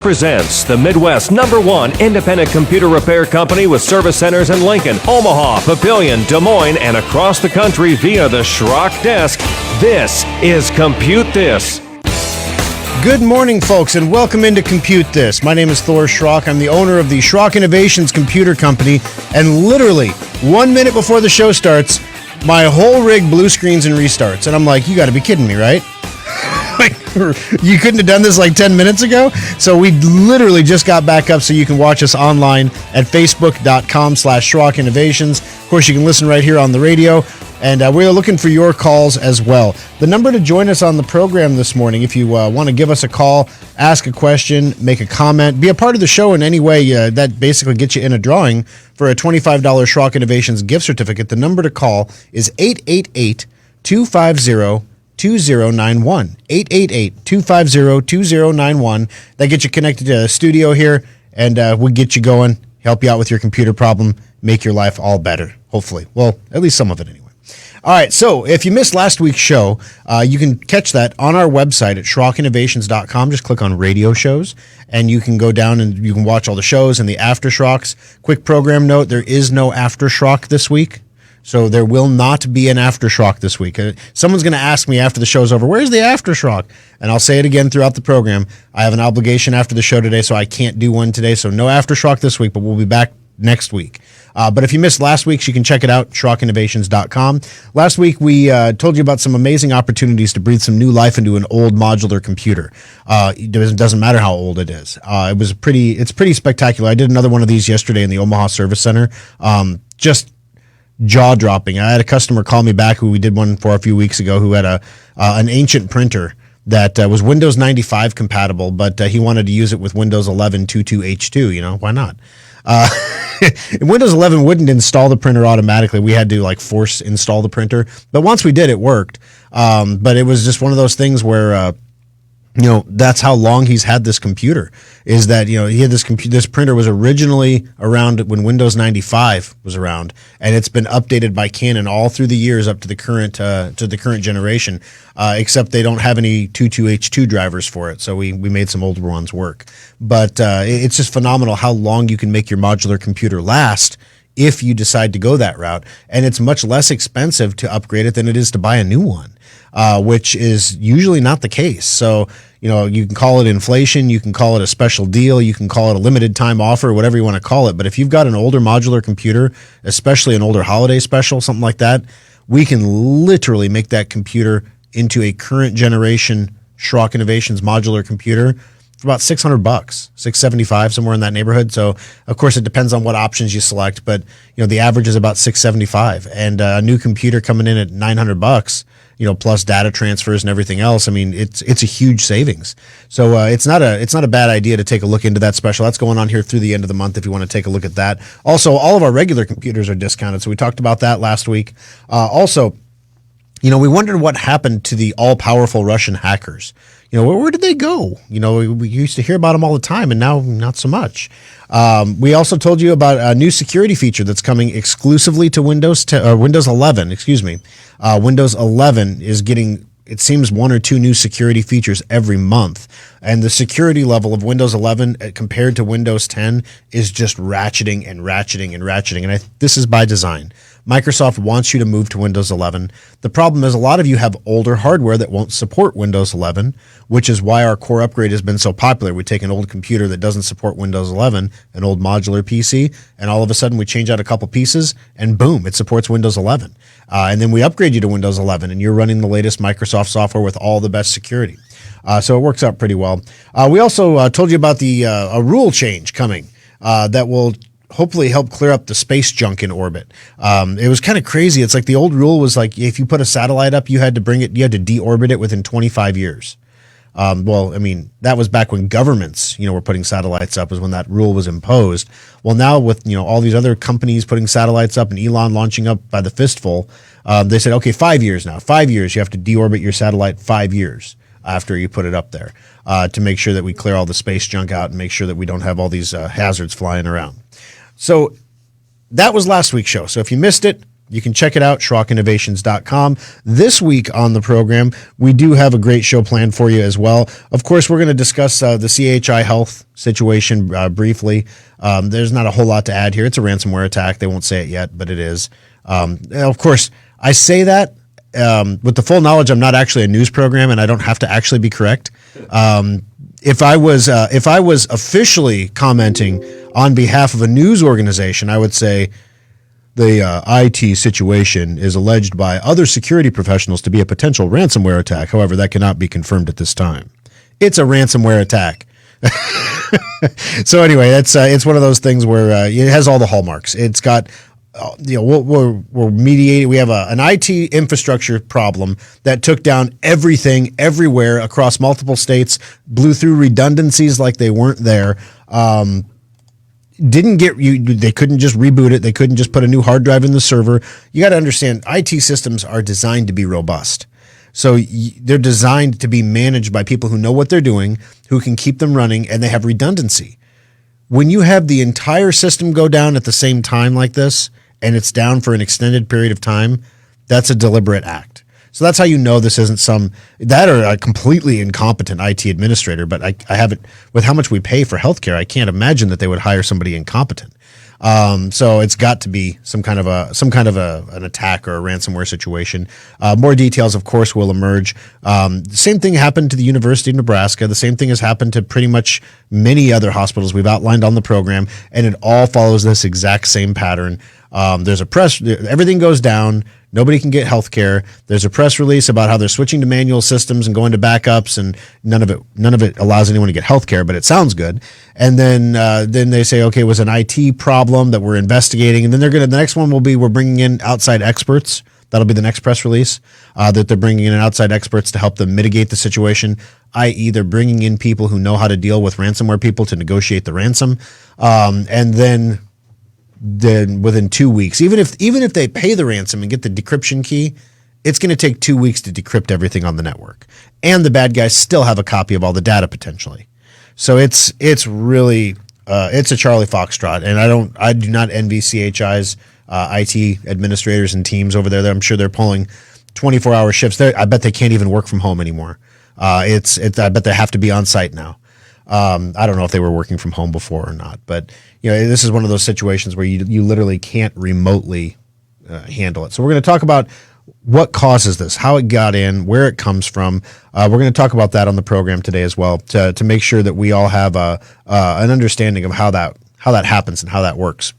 Presents the Midwest #1 independent computer repair company with service centers in Lincoln, Omaha, Papillion, Des Moines, and across the country via the Schrock Desk. This is Compute This. Good morning, folks, and welcome into Compute This. My name is Thor Schrock. I'm the owner of the Schrock Innovations Computer Company, and literally 1 minute before the show starts, my whole rig blue screens and restarts. And I'm like, you got to be kidding me, right? You couldn't have done this like 10 minutes ago? So we literally just got back up so you can watch us online at facebook.com/Schrock Innovations. Of course, you can listen right here on the radio, and we're looking for your calls as well. The number to join us on the program this morning, if you want to give us a call, ask a question, make a comment, be a part of the show in any way, that basically gets you in a drawing for a $25 Schrock Innovations gift certificate. The number to call is 888-250-2091. 888-250-2091. That gets you connected to the studio here, and we'll get you going, help you out with your computer problem, make your life all better, hopefully. Well, at least some of it anyway. All right, so if you missed last week's show, you can catch that on our website at SchrockInnovations.com. Just click on radio shows, and you can go down and you can watch all the shows and the Aftershocks. Quick program note, there is no Aftershock this week. So there will not be an Aftershock this week. Someone's going to ask me after the show's over, where's the Aftershock? And I'll say it again throughout the program. I have an obligation after the show today, so I can't do one today. So no Aftershock this week, but we'll be back next week. But if you missed last week's, you can check it out, SchrockInnovations.com. Last week, we told you about some amazing opportunities to breathe some new life into an old modular computer. It doesn't matter how old it is. It's pretty spectacular. I did another one of these yesterday in the Omaha Service Center. Just jaw-dropping. I had a customer call me back who we did one for a few weeks ago who had an ancient printer that was Windows 95 compatible, but he wanted to use it with Windows 11 22H2. You know, why not? Windows 11 wouldn't install the printer automatically. We had to force install the printer. But once we did, it worked. But it was just one of those things where that's how long he's had this computer, is that, he had this printer was originally around when Windows 95 was around, and it's been updated by Canon all through the years up to the current generation, except they don't have any 22H2 drivers for it. So we made some older ones work. But it's just phenomenal how long you can make your modular computer last if you decide to go that route. And it's much less expensive to upgrade it than it is to buy a new one. Which is usually not the case. So, you can call it inflation, you can call it a special deal, you can call it a limited time offer, whatever you want to call it. But if you've got an older modular computer, especially an older holiday special, something like that, we can literally make that computer into a current generation Schrock Innovations modular computer for about $600, $675, somewhere in that neighborhood. So, of course, it depends on what options you select, but the average is about $675, and a new computer coming in at $900, plus data transfers and everything else. I mean, it's a huge savings. So it's not a bad idea to take a look into that special. That's going on here through the end of the month if you want to take a look at that. Also, all of our regular computers are discounted, so we talked about that last week. Also, we wondered what happened to the all-powerful Russian hackers. Where did they go? We used to hear about them all the time, and now not so much. We also told you about a new security feature that's coming exclusively to Windows 11. Windows 11 is getting, it seems, one or two new security features every month. And the security level of Windows 11 compared to Windows 10 is just ratcheting and ratcheting and ratcheting. And this is by design. Microsoft wants you to move to Windows 11. The problem is a lot of you have older hardware that won't support Windows 11, which is why our core upgrade has been so popular. We take an old computer that doesn't support Windows 11, an old modular PC, and all of a sudden we change out a couple pieces, and boom, it supports Windows 11. And then we upgrade you to Windows 11, and you're running the latest Microsoft software with all the best security. So it works out pretty well. We also told you about a rule change coming that will hopefully help clear up the space junk in orbit. It was kind of crazy. It's like the old rule was like if you put a satellite up, you had to deorbit it within 25 years. That was back when governments, were putting satellites up, was when that rule was imposed. Well, now with, all these other companies putting satellites up and Elon launching up by the fistful, they said, okay, 5 years now. 5 years, you have to deorbit your satellite 5 years after you put it up there to make sure that we clear all the space junk out and make sure that we don't have all these hazards flying around. So that was last week's show. So if you missed it, You can check it out, SchrockInnovations.com. This week on the program, we do have a great show planned for you as well. Of course, we're going to discuss the CHI Health situation briefly. There's not a whole lot to add here. It's a ransomware attack. They won't say it yet, but it is. Of course, I say that with the full knowledge I'm not actually a news program and I don't have to actually be correct. If I was officially commenting on behalf of a news organization, I would say the IT situation is alleged by other security professionals to be a potential ransomware attack. However, that cannot be confirmed at this time. It's a ransomware attack. So anyway, it's one of those things where it has all the hallmarks. It's got we're mediating. We have an IT infrastructure problem that took down everything everywhere across multiple states, blew through redundancies like they weren't there. They couldn't just reboot it. They couldn't just put a new hard drive in the server. You got to understand, IT systems are designed to be robust. So they're designed to be managed by people who know what they're doing, who can keep them running, and they have redundancy. When you have the entire system go down at the same time like this, and it's down for an extended period of time, that's a deliberate act. So that's how you know this isn't a completely incompetent IT administrator. But I haven't, with how much we pay for healthcare, I can't imagine that they would hire somebody incompetent. So it's got to be some kind of an attack or a ransomware situation. More details, of course, will emerge. The same thing happened to the University of Nebraska. The same thing has happened to pretty much many other hospitals we've outlined on the program, and it all follows this exact same pattern. There's everything goes down. Nobody can get health care. There's a press release about how they're switching to manual systems and going to backups, and none of it allows anyone to get health care, but it sounds good. And then they say, okay, it was an IT problem that we're investigating. And then the next one will be, we're bringing in outside experts. That'll be the next press release, that they're bringing in outside experts to help them mitigate the situation, i.e. they're bringing in people who know how to deal with ransomware people to negotiate the ransom. And then within 2 weeks, even if they pay the ransom and get the decryption key, it's going to take 2 weeks to decrypt everything on the network. And the bad guys still have a copy of all the data potentially. So it's really it's a Charlie Foxtrot, and I do not envy CHI's IT administrators and teams over there. I'm sure they're pulling 24-hour shifts. I bet they can't even work from home anymore. I bet they have to be on site now. I don't know if they were working from home before or not, but this is one of those situations where you literally can't remotely handle it. So we're going to talk about what causes this, how it got in, where it comes from. We're going to talk about that on the program today as well to make sure that we all have an understanding of how that happens and how that works.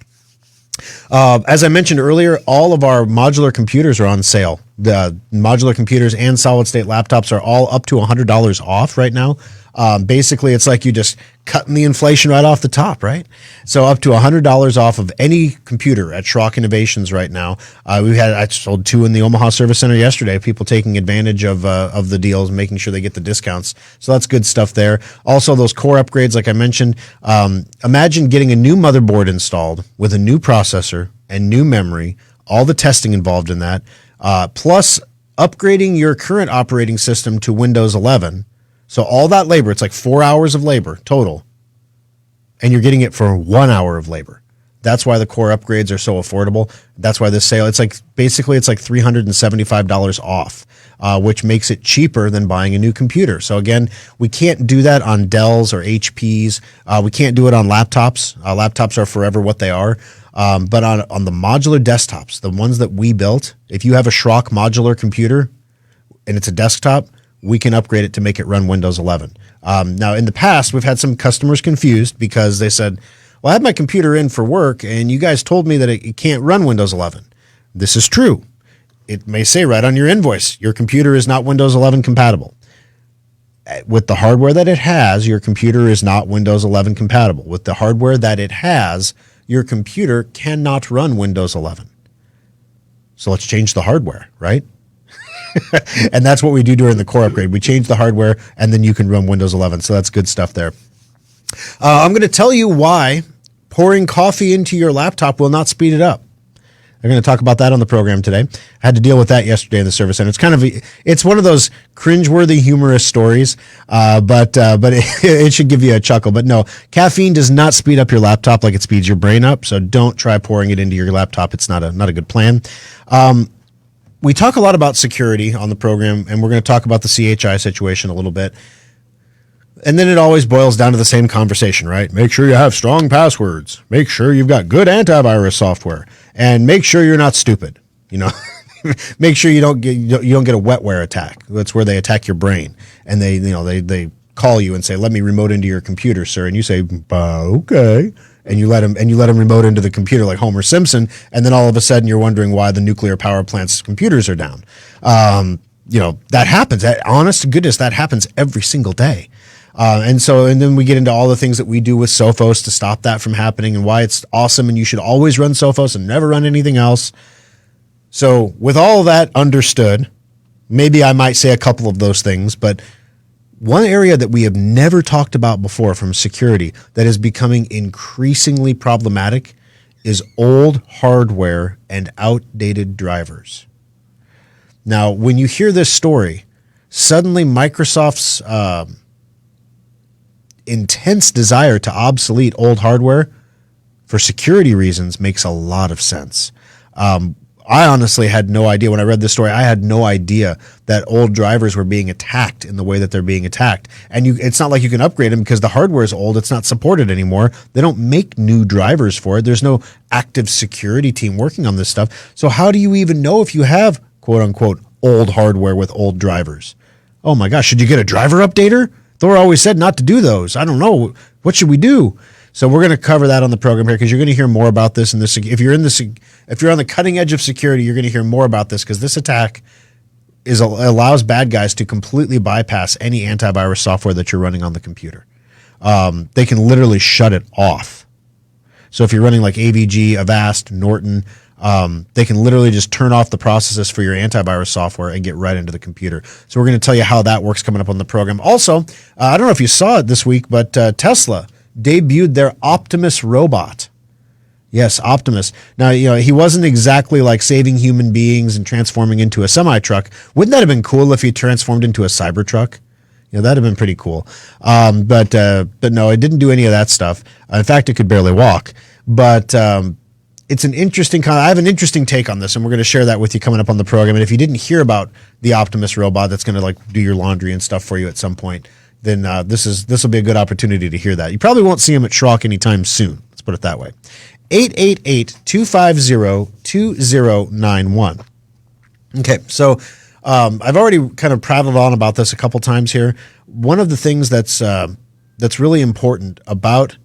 As I mentioned earlier, all of our modular computers are on sale. The modular computers and solid state laptops are all up to $100 off right now. Basically, it's like you just cutting the inflation right off the top, right? So up to $100 off of any computer at Schrock Innovations right now. I sold 2 in the Omaha Service Center yesterday. People taking advantage of the deals, making sure they get the discounts. So that's good stuff there. Also, those core upgrades, like I mentioned, imagine getting a new motherboard installed with a new processor and new memory, all the testing involved in that, plus upgrading your current operating system to Windows 11. So all that labor, it's like 4 hours of labor total, and you're getting it for 1 hour of labor. That's why the core upgrades are so affordable. That's why this sale, it's like $375 off, which makes it cheaper than buying a new computer. So again, we can't do that on Dells or HPs. We can't do it on laptops. Laptops are forever what they are. But on the modular desktops, the ones that we built, if you have a Schrock modular computer and it's a desktop, we can upgrade it to make it run Windows 11. Now, in the past, we've had some customers confused because they said, well, I have my computer in for work, and you guys told me that it can't run Windows 11. This is true. It may say right on your invoice, your computer is not Windows 11 compatible. With the hardware that it has, your computer is not Windows 11 compatible. With the hardware that it has, your computer cannot run Windows 11. So let's change the hardware, right? And that's what we do during the core upgrade. We change the hardware, and then you can run Windows 11. So that's good stuff there. I'm going to tell you why pouring coffee into your laptop will not speed it up. They're going to talk about that on the program today. I had to deal with that yesterday in the service center. It's one of those cringeworthy, humorous stories, but it should give you a chuckle. But no, caffeine does not speed up your laptop like it speeds your brain up. So don't try pouring it into your laptop. It's not a good plan. We talk a lot about security on the program, and we're going to talk about the CHI situation a little bit. And then it always boils down to the same conversation, right? Make sure you have strong passwords. Make sure you've got good antivirus software, and make sure you're not stupid. Make sure you don't get a wetware attack. That's where they attack your brain, and they call you and say, "Let me remote into your computer, sir," and you say, "Okay." And you let them remote into the computer like Homer Simpson, and then all of a sudden you're wondering why the nuclear power plant's computers are down. That happens. Honest to goodness, that happens every single day. And then we get into all the things that we do with Sophos to stop that from happening, and why it's awesome, and you should always run Sophos and never run anything else. So with all of that understood, maybe I might say a couple of those things, but one area that we have never talked about before from security that is becoming increasingly problematic is old hardware and outdated drivers. Now, when you hear this story, suddenly Microsoft's intense desire to obsolete old hardware for security reasons makes a lot of sense. I honestly had no idea when I read this story. I had no idea that old drivers were being attacked in the way that they're being attacked. And it's not like you can upgrade them because the hardware is old. It's not supported anymore. They don't make new drivers for it. There's no active security team working on this stuff. So how do you even know if you have, quote unquote, old hardware with old drivers? Oh my gosh, should you get a driver updater? Thor always said not to do those. I don't know. What should we do? So we're going to cover that on the program here because you're going to hear more about this. And if you're on the cutting edge of security, you're going to hear more about this because this attack allows bad guys to completely bypass any antivirus software that you're running on the computer. They can literally shut it off. So if you're running like AVG, Avast, Norton, they can literally just turn off the processes for your antivirus software and get right into the computer. So we're going to tell you how that works coming up on the program. Also, I don't know if you saw it this week, but Tesla debuted their Optimus robot. Yes, Optimus. Now, he wasn't exactly like saving human beings and transforming into a semi-truck. Wouldn't that have been cool if he transformed into a Cybertruck? That'd have been pretty cool. But no, it didn't do any of that stuff. In fact, it could barely walk. But it's an interesting I have an interesting take on this, and we're going to share that with you coming up on the program. And if you didn't hear about the Optimus robot that's going to like do your laundry and stuff for you at some point, then this will be a good opportunity to hear that. You probably won't see him at Schrock anytime soon. Let's put it that way. 888-250-2091. Okay, so I've already kind of prattled on about this a couple times here. One of the things that's really important about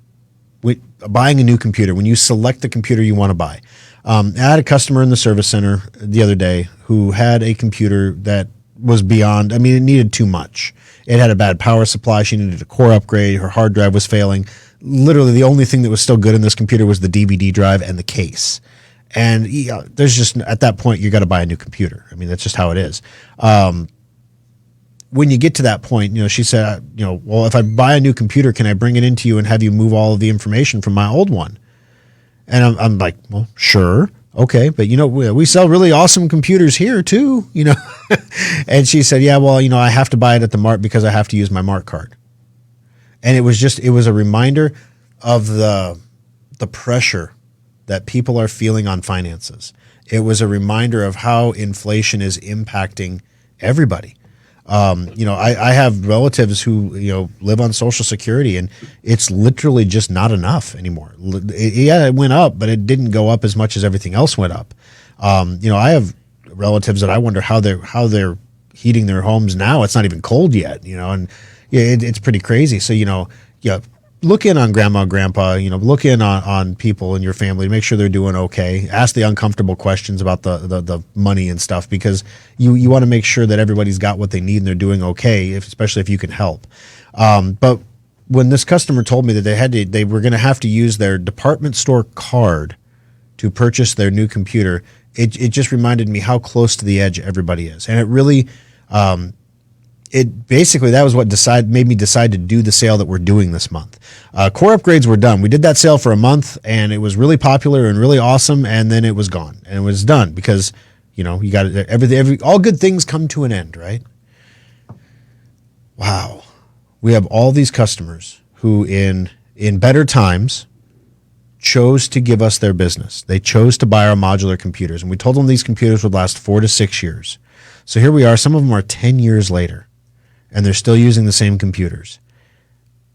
buying a new computer, when you select the computer you want to buy. I had a customer in the service center the other day who had a computer that was beyond, it needed too much. It had a bad power supply. She needed a core upgrade. Her hard drive was failing. Literally, the only thing that was still good in this computer was the DVD drive and the case. And there's just, at that point, you got to buy a new computer. That's just how it is. When you get to that point, she said, well, if I buy a new computer, can I bring it into you and have you move all of the information from my old one? And I'm like, well, sure. Okay. But, we sell really awesome computers here too, And she said, yeah, well, I have to buy it at the Mart because I have to use my Mart card. And it was a reminder of the pressure that people are feeling on finances. It was a reminder of how inflation is impacting everybody. I have relatives who, live on Social Security, and it's literally just not enough anymore. It went up, but it didn't go up as much as everything else went up. I have relatives that I wonder how they're heating their homes now. It's not even cold yet, and it's pretty crazy. So, look in on grandma, grandpa, look in on people in your family, make sure they're doing okay. Ask the uncomfortable questions about the money and stuff, because you want to make sure that everybody's got what they need and they're doing okay, especially if you can help. But when this customer told me that they were going to have to use their department store card to purchase their new computer, it just reminded me how close to the edge everybody is. And it really, it basically, that was what made me decide to do the sale that we're doing this month. Core upgrades were done. We did that sale for a month, and it was really popular and really awesome, and then it was gone, and it was done because, you got everything. All good things come to an end, right? Wow. We have all these customers who in better times chose to give us their business. They chose to buy our modular computers, and we told them these computers would last 4 to 6 years. So here we are. Some of them are 10 years later, and they're still using the same computers.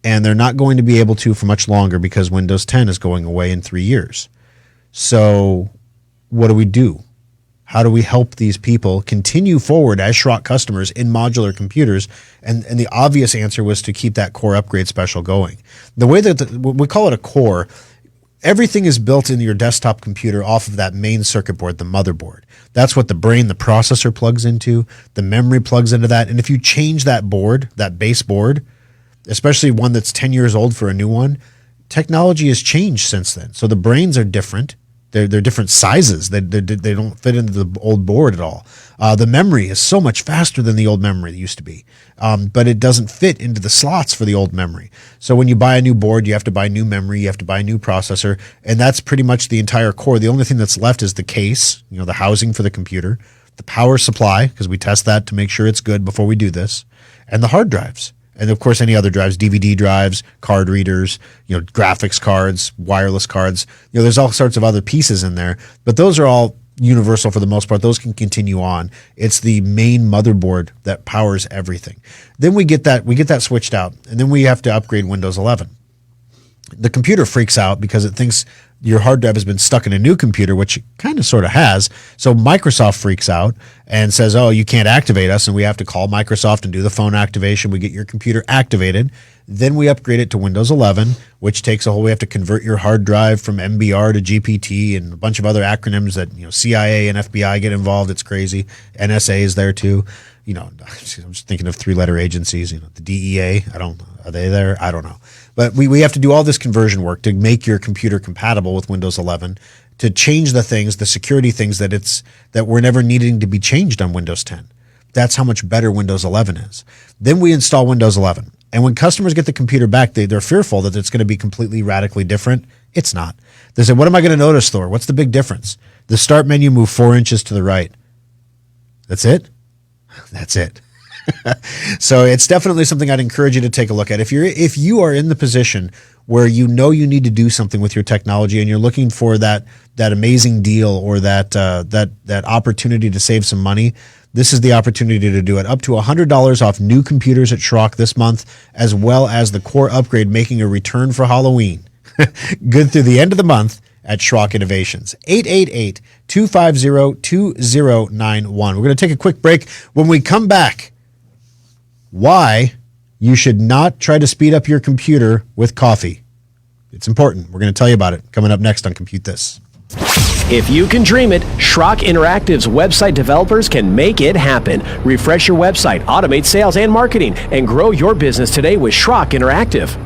And they're not going to be able to for much longer because Windows 10 is going away in 3 years. So what do? How do we help these people continue forward as Schrock customers in modular computers? And the obvious answer was to keep that core upgrade special going. The way that we call it a core, everything is built in your desktop computer off of that main circuit board, the motherboard. That's what the brain, the processor plugs into. The memory plugs into that. And if you change that board, that base board, especially one that's 10 years old for a new one, technology has changed since then. So the brains are different. They're different sizes. They don't fit into the old board at all. The memory is so much faster than the old memory that used to be, but it doesn't fit into the slots for the old memory. So when you buy a new board, you have to buy new memory, you have to buy a new processor, and that's pretty much the entire core. The only thing that's left is the case, the housing for the computer, the power supply, because we test that to make sure it's good before we do this, and the hard drives. And of course, any other drives, DVD drives, card readers, graphics cards, wireless cards. There's all sorts of other pieces in there, but those are all universal for the most part. Those can continue on. It's the main motherboard that powers everything. Then we get that switched out, and then we have to upgrade Windows 11. The computer freaks out because it thinks your hard drive has been stuck in a new computer, which it kind of sort of has. So Microsoft freaks out and says, oh, you can't activate us, and we have to call Microsoft and do the phone activation. We get your computer activated. Then we upgrade it to Windows 11, which takes we have to convert your hard drive from MBR to GPT and a bunch of other acronyms that, CIA and FBI get involved. It's crazy. NSA is there too. I'm just thinking of 3-letter agencies, the DEA. Are they there? I don't know. But we have to do all this conversion work to make your computer compatible with Windows 11, to change the things, the security things that were never needing to be changed on Windows 10. That's how much better Windows 11 is. Then we install Windows 11. And when customers get the computer back, they're fearful that it's going to be completely radically different. It's not. They say, what am I going to notice, Thor? What's the big difference? The start menu moved 4 inches to the right. That's it? That's it. So it's definitely something I'd encourage you to take a look at. If you are in the position where you need to do something with your technology and you're looking for that amazing deal or that opportunity to save some money, this is the opportunity to do it. Up to $100 off new computers at Schrock this month, as well as the core upgrade making a return for Halloween. Good through the end of the month at Schrock Innovations. 888-250-2091. We're going to take a quick break. When we come back, why you should not try to speed up your computer with coffee. It's important. We're going to tell you about it coming up next on Compute This. If you can dream it, Schrock Interactive's website developers can make it happen. Refresh your website, automate sales and marketing, and grow your business today with Schrock Interactive.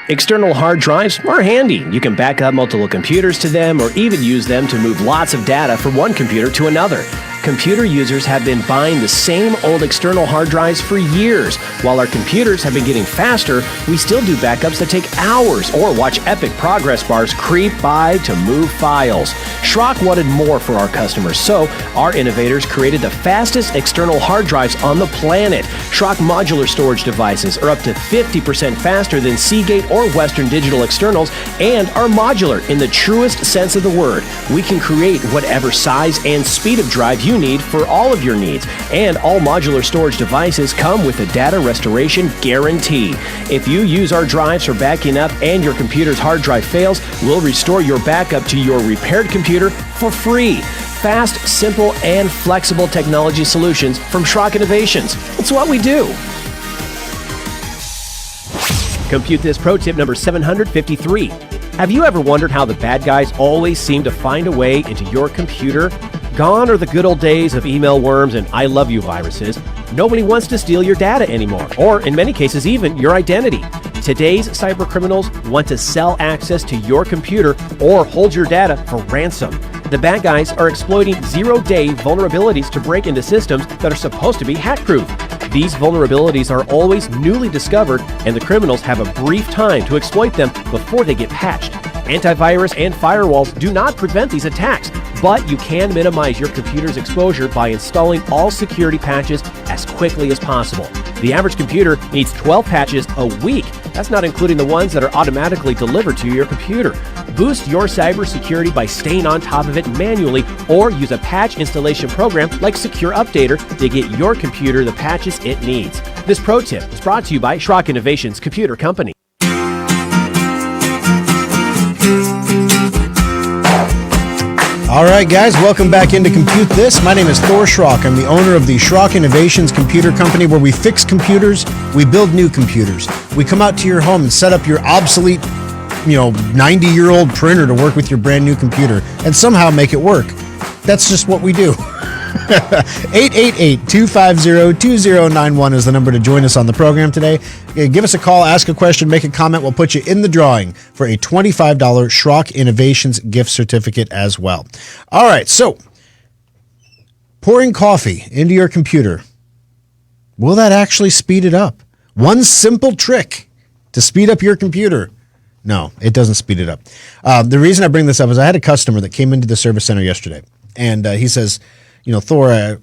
External hard drives are handy. You can back up multiple computers to them or even use them to move lots of data from one computer to another. Computer users have been buying the same old external hard drives for years. While our computers have been getting faster, we still do backups that take hours or watch epic progress bars creep by to move files. Schrock wanted more for our customers, so our innovators created the fastest external hard drives on the planet. Schrock modular storage devices are up to 50% faster than Seagate or Western Digital externals and are modular in the truest sense of the word. We can create whatever size and speed of drive you need for all of your needs, and all modular storage devices come with a data restoration guarantee. If you use our drives for backing up and your computer's hard drive fails, we'll restore your backup to your repaired computer for free. Fast, simple, and flexible technology solutions from Schrock Innovations. It's what we do. Compute This pro tip number 753. Have you ever wondered how the bad guys always seem to find a way into your computer? Gone are the good old days of email worms and I love you viruses. Nobody wants to steal your data anymore, or in many cases even your identity. Today's cyber criminals want to sell access to your computer or hold your data for ransom. The bad guys are exploiting zero-day vulnerabilities to break into systems that are supposed to be hack-proof. These vulnerabilities are always newly discovered, and the criminals have a brief time to exploit them before they get patched. Antivirus and firewalls do not prevent these attacks, but you can minimize your computer's exposure by installing all security patches as quickly as possible. The average computer needs 12 patches a week. That's not including the ones that are automatically delivered to your computer. Boost your cybersecurity by staying on top of it manually, or use a patch installation program like Secure Updater to get your computer the patches it needs. This pro tip is brought to you by Schrock Innovations Computer Company. All right, guys, welcome back into Compute This. My name is Thor Schrock. I'm the owner of the Schrock Innovations Computer Company, where we fix computers, we build new computers. We come out to your home and set up your obsolete, 90-year-old printer to work with your brand new computer and somehow make it work. That's just what we do. 888-250-2091 is the number to join us on the program today. Give us a call, ask a question, make a comment. We'll put you in the drawing for a $25 Schrock Innovations gift certificate as well. All right, so pouring coffee into your computer, will that actually speed it up? One simple trick to speed up your computer. No, it doesn't speed it up. The reason I bring this up is I had a customer that came into the service center yesterday, and he says, Thor, I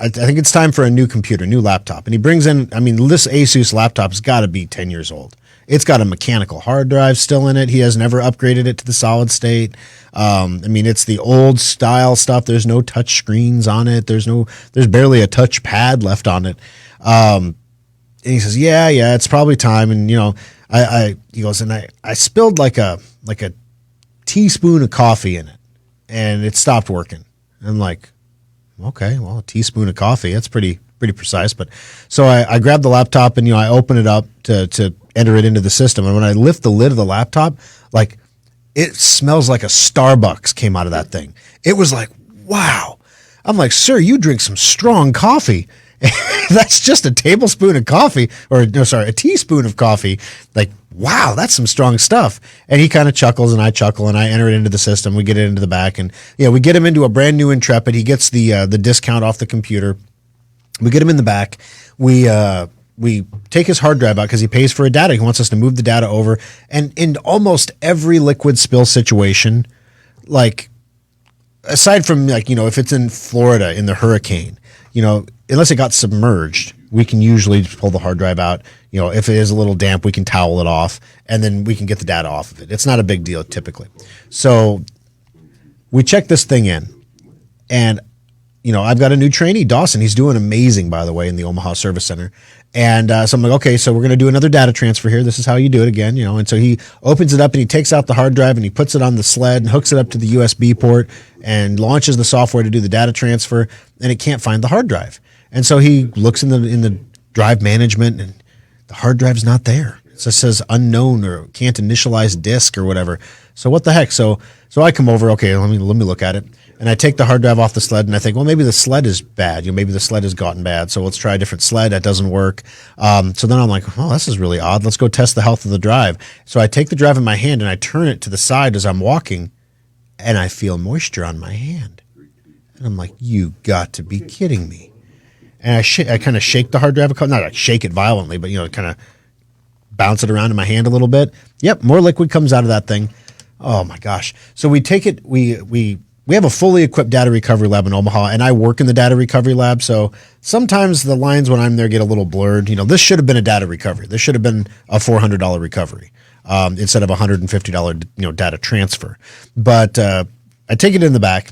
think it's time for a new computer, new laptop. And he brings in, this Asus laptop has got to be 10 years old. It's got a mechanical hard drive still in it. He has never upgraded it to the solid state. It's the old style stuff. There's no touch screens on it. There's barely a touch pad left on it. And he says, yeah, it's probably time. And, he goes, and I spilled like a teaspoon of coffee in it, and it stopped working. And I'm like, okay, well, a teaspoon of coffee, that's pretty precise. But so I grabbed the laptop and, I open it up to enter it into the system. And when I lift the lid of the laptop, like, it smells like a Starbucks came out of that thing. It was like, wow. I'm like, sir, you drink some strong coffee. That's just a tablespoon of coffee, a teaspoon of coffee. Like, wow, that's some strong stuff. And he kind of chuckles and I chuckle and I enter it into the system. We get it into the back and we get him into a brand new Intrepid. He gets the discount off the computer. We get him in the back. We take his hard drive out because he pays for a data. He wants us to move the data over. And in almost every liquid spill situation, like, aside from if it's in Florida in the hurricane, unless it got submerged, we can usually pull the hard drive out. If it is a little damp, we can towel it off, and then we can get the data off of it. It's not a big deal typically. So we check this thing in, and I've got a new trainee, Dawson. He's doing amazing, by the way, in the Omaha Service Center. And so I'm like, okay, so we're going to do another data transfer here. This is how you do it again, And so he opens it up and he takes out the hard drive and he puts it on the sled and hooks it up to the USB port and launches the software to do the data transfer, and it can't find the hard drive. And so he looks in the drive management, and the hard drive's not there. It just says unknown or can't initialize disk or whatever. So what the heck? So I come over. Okay, let me look at it, and I take the hard drive off the sled, and I think, well, maybe the sled is bad. Maybe the sled has gotten bad. So let's try a different sled. That doesn't work. So then I'm like, oh, this is really odd. Let's go test the health of the drive. So I take the drive in my hand and I turn it to the side as I'm walking, and I feel moisture on my hand. And I'm like, you got to be kidding me. And I kind of shake the hard drive, not like shake it violently, but, kind of bounce it around in my hand a little bit. Yep, more liquid comes out of that thing. Oh, my gosh. So we take it, we have a fully equipped data recovery lab in Omaha, and I work in the data recovery lab, so sometimes the lines when I'm there get a little blurred. This should have been a data recovery. This should have been a $400 recovery instead of a $150 data transfer. But I take it in the back,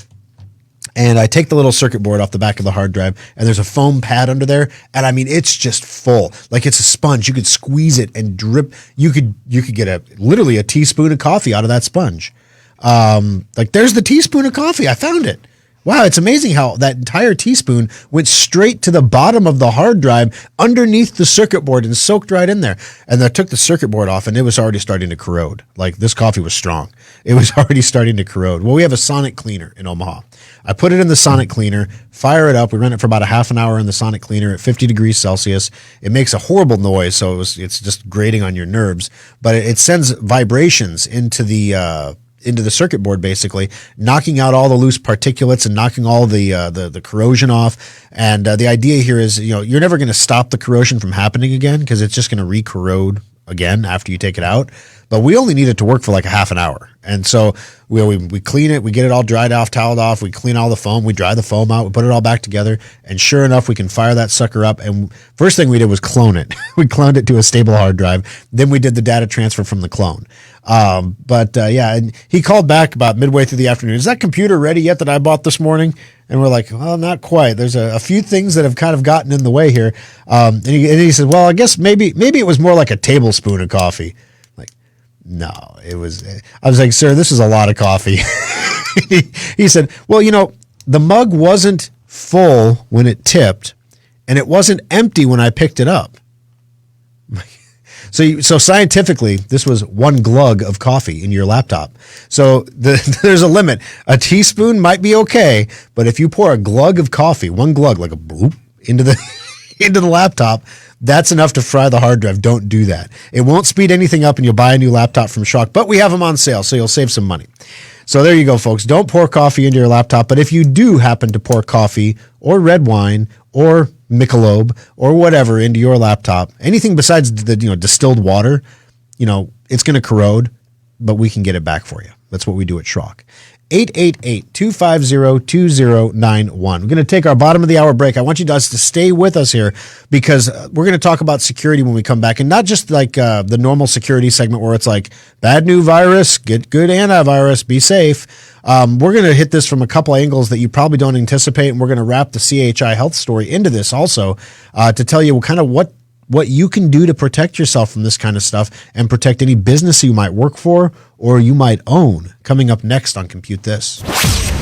and I take the little circuit board off the back of the hard drive, and there's a foam pad under there, and it's just full. Like, it's a sponge. You could squeeze it and drip. You could get literally a teaspoon of coffee out of that sponge. There's the teaspoon of coffee. I found it. Wow, it's amazing how that entire teaspoon went straight to the bottom of the hard drive underneath the circuit board and soaked right in there. And I took the circuit board off, and it was already starting to corrode. Like, this coffee was strong. It was already starting to corrode. Well, we have a sonic cleaner in Omaha. I put it in the sonic cleaner, fire it up. We run it for about a half an hour in the sonic cleaner at 50 degrees Celsius. It makes a horrible noise, so it's just grating on your nerves. But it sends vibrations into the the circuit board, basically, knocking out all the loose particulates and knocking all the corrosion off. And the idea here is, you're never going to stop the corrosion from happening again because it's just going to re-corrode again after you take it out. But we only need it to work for like a half an hour. And so we clean it, we get it all dried off, toweled off, we clean all the foam, we dry the foam out, we put it all back together, and sure enough, we can fire that sucker up. And first thing we did was clone it. We cloned it to a stable hard drive. Then we did the data transfer from the clone. Yeah, and he called back about midway through the afternoon. Is that computer ready yet that I bought this morning? And we're like, well, not quite. There's a few things that have kind of gotten in the way here. And he said, well, I guess maybe it was more like a tablespoon of coffee. Like, no, it was. I was like, sir, this is a lot of coffee. He said, well, the mug wasn't full when it tipped, and it wasn't empty when I picked it up. So scientifically, this was one glug of coffee in your laptop. So there's a limit. A teaspoon might be okay, but if you pour a glug of coffee, one glug, like a boop, into the laptop, that's enough to fry the hard drive. Don't do that. It won't speed anything up, and you'll buy a new laptop from Schrock, but we have them on sale, so you'll save some money. So there you go, folks. Don't pour coffee into your laptop, but if you do happen to pour coffee or red wine or Michelob or whatever into your laptop, anything besides the distilled water, it's going to corrode, but we can get it back for you. That's what we do at Schrock. 888-250-2091. We're going to take our bottom of the hour break. I want you guys to stay with us here because we're going to talk about security when we come back, and not just like the normal security segment where it's like bad new virus, get good antivirus, be safe. We're going to hit this from a couple angles that you probably don't anticipate, and we're going to wrap the CHI Health story into this also to tell you kind of what you can do to protect yourself from this kind of stuff and protect any business you might work for or you might own. Coming up next on Compute This.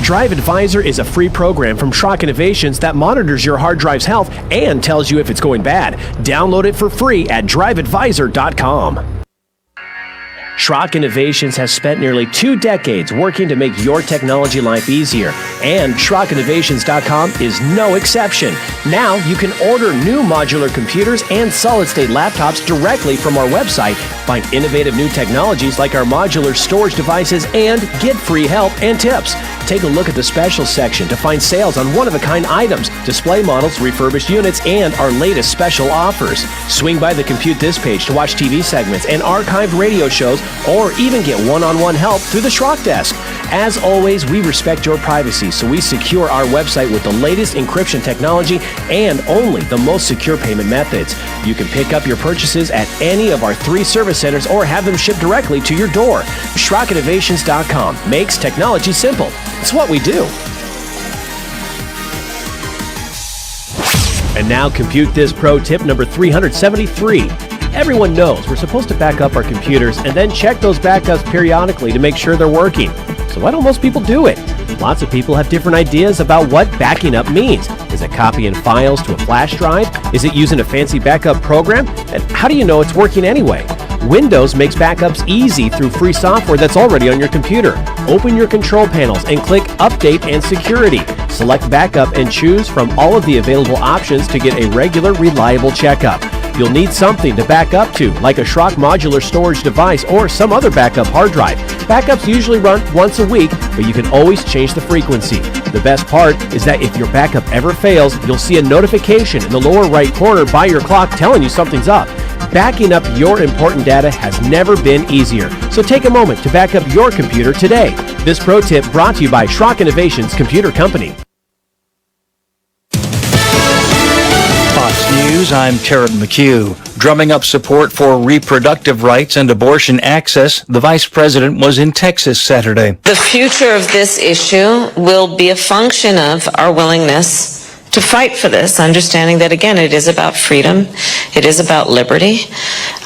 Drive Advisor is a free program from Schrock Innovations that monitors your hard drive's health and tells you if it's going bad. Download it for free at driveadvisor.com. Schrock Innovations has spent nearly 2 decades working to make your technology life easier, and SchrockInnovations.com is no exception. Now you can order new modular computers and solid-state laptops directly from our website, find innovative new technologies like our modular storage devices, and get free help and tips. Take a look at the special section to find sales on one-of-a-kind items, display models, refurbished units, and our latest special offers. Swing by the Compute This page to watch TV segments and archived radio shows, or even get one-on-one help through the Schrock Desk. As always, we respect your privacy, so we secure our website with the latest encryption technology and only the most secure payment methods. You can pick up your purchases at any of our 3 service centers or have them shipped directly to your door. SchrockInnovations.com makes technology simple. It's what we do. And now Compute This Pro tip number 373. Everyone knows we're supposed to back up our computers and then check those backups periodically to make sure they're working. So why don't most people do it? Lots of people have different ideas about what backing up means. Is it copying files to a flash drive? Is it using a fancy backup program? And how do you know it's working anyway? Windows makes backups easy through free software that's already on your computer. Open your control panels and click Update and Security. Select Backup and choose from all of the available options to get a regular, reliable checkup. You'll need something to back up to, like a Schrock modular storage device or some other backup hard drive. Backups usually run once a week, but you can always change the frequency. The best part is that if your backup ever fails, you'll see a notification in the lower right corner by your clock telling you something's up. Backing up your important data has never been easier, so take a moment to back up your computer today. This pro tip brought to you by Schrock Innovations Computer Company. Fox News, I'm Terrence McHugh. Drumming up support for reproductive rights and abortion access, the Vice President was in Texas Saturday. The future of this issue will be a function of our willingness to fight for this, understanding that, again, it is about freedom, it is about liberty,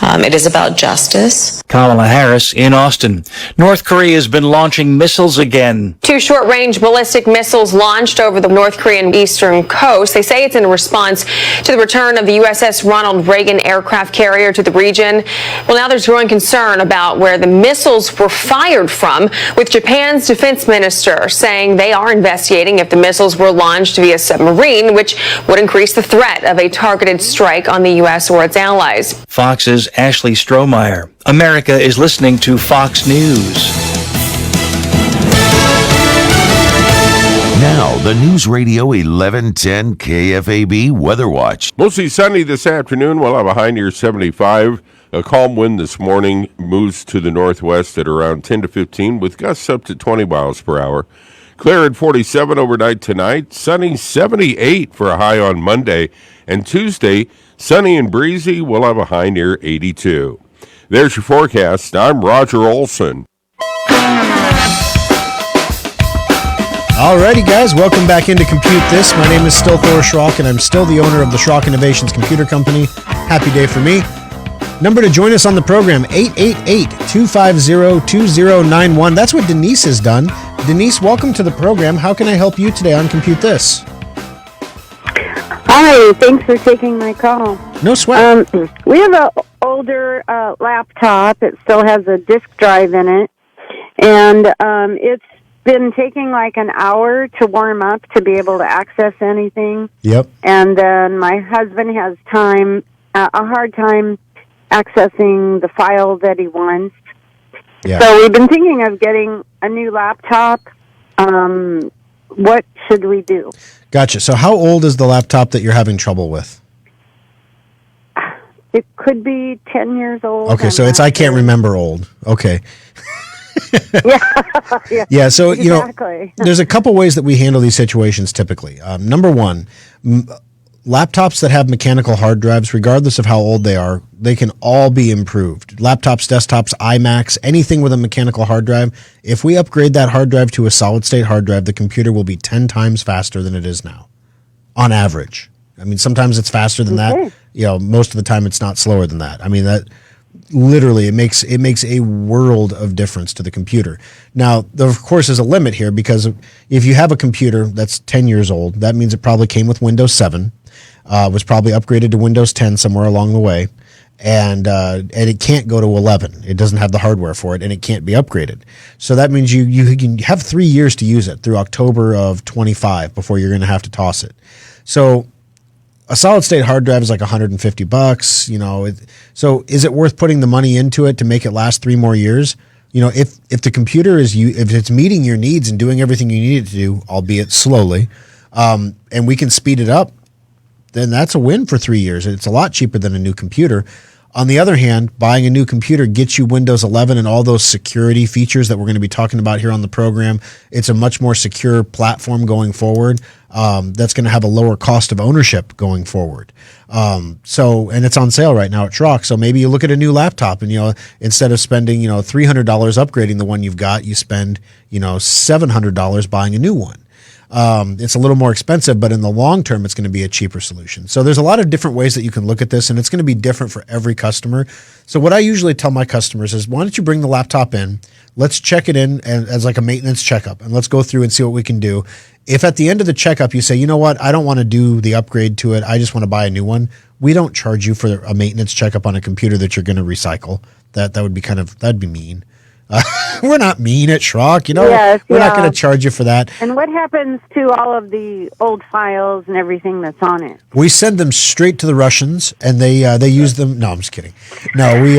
it is about justice. Kamala Harris in Austin. North Korea has been launching missiles again. 2 short-range ballistic missiles launched over the North Korean eastern coast. They say it's in response to the return of the USS Ronald Reagan aircraft carrier to the region. Well, now there's growing concern about where the missiles were fired from, with Japan's defense minister saying they are investigating if the missiles were launched via submarine, which would increase the threat of a targeted strike on the U.S. or its allies. Fox's Ashley Strohmeyer. America is listening to Fox News. Now, the News Radio 1110 KFAB Weather Watch. Mostly sunny this afternoon. We'll have a high near 75. A calm wind this morning moves to the northwest at around 10 to 15 with gusts up to 20 miles per hour. Clear at 47 overnight tonight. Sunny 78 for a high on Monday. And Tuesday, sunny and breezy. We'll have a high near 82. There's your forecast. I'm Roger Olson. Alrighty, guys, welcome back into Compute This. My name is still Thor Schrock, and I'm still the owner of the Schrock Innovations Computer Company. Happy day for me. Number to join us on the program, 888-250-2091. That's what Denise has done. Denise, welcome to the program. How can I help you today on Compute This? Hi, thanks for taking my call. No sweat. We have an older laptop. It still has a disk drive in it, and it's been taking like an hour to warm up to be able to access anything. Yep. And then my husband has a hard time accessing the file that he wants. Yeah. So we've been thinking of getting a new laptop. What should we do? Gotcha. So how old is the laptop that you're having trouble with? It could be 10 years old. Okay, so it's I can't remember old. Okay. Yeah, so, exactly. There's a couple ways that we handle these situations typically. Number one, laptops that have mechanical hard drives, regardless of how old they are, they can all be improved. Laptops, desktops, iMacs, anything with a mechanical hard drive, if we upgrade that hard drive to a solid-state hard drive, the computer will be 10 times faster than it is now, on average. I mean, sometimes it's faster than that. Most of the time it's not slower than that. I mean, that literally it makes a world of difference to the computer. Now, there of course is a limit here, because if you have a computer that's 10 years old, that means it probably came with Windows 7, was probably upgraded to Windows 10 somewhere along the way, and it can't go to 11. It doesn't have the hardware for it, and it can't be upgraded. So that means you can have 3 years to use it through October of 25 before you're going to have to toss it. So a solid state hard drive is like $150, so is it worth putting the money into it to make it last 3 more years? If the computer if it's meeting your needs and doing everything you need it to do, albeit slowly, and we can speed it up, then that's a win for 3 years. It's a lot cheaper than a new computer. On the other hand, buying a new computer gets you Windows 11 and all those security features that we're going to be talking about here on the program. It's a much more secure platform going forward. That's going to have a lower cost of ownership going forward. And it's on sale right now at Schrock. So maybe you look at a new laptop and, instead of spending, $300 upgrading the one you've got, you spend, $700 buying a new one. It's a little more expensive, but in the long term, it's going to be a cheaper solution. So there's a lot of different ways that you can look at this, and it's going to be different for every customer. So what I usually tell my customers is, why don't you bring the laptop in? Let's check it in as like a maintenance checkup, and let's go through and see what we can do. If at the end of the checkup you say, you know what, I don't want to do the upgrade to it, I just want to buy a new one, we don't charge you for a maintenance checkup on a computer that you're going to recycle. That would be that'd be mean. We're not mean at Schrock, we're not going to charge you for that. And what happens to all of the old files and everything that's on it? We send them straight to the Russians, and they use them. No, I'm just kidding. No, we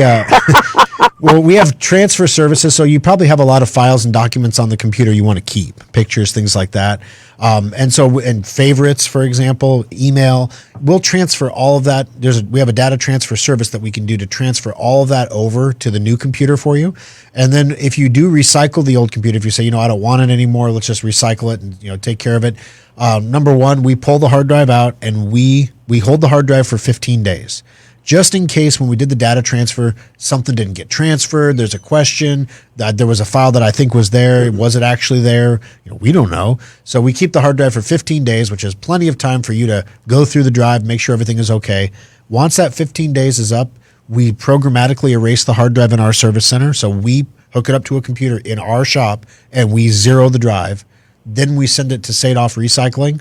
have transfer services, so you probably have a lot of files and documents on the computer you want to keep, pictures, things like that. And favorites, for example, email, we'll transfer all of that. We have a data transfer service that we can do to transfer all of that over to the new computer for you. And then if you do recycle the old computer, if you say, I don't want it anymore, let's just recycle it and, take care of it. Number one, we pull the hard drive out and we hold the hard drive for 15 days. Just in case when we did the data transfer, something didn't get transferred, there's a question, that there was a file that I think was there, was it actually there? We don't know. So we keep the hard drive for 15 days, which is plenty of time for you to go through the drive, make sure everything is okay. Once that 15 days is up, we programmatically erase the hard drive in our service center. So we hook it up to a computer in our shop and we zero the drive. Then we send it to Sadoff Recycling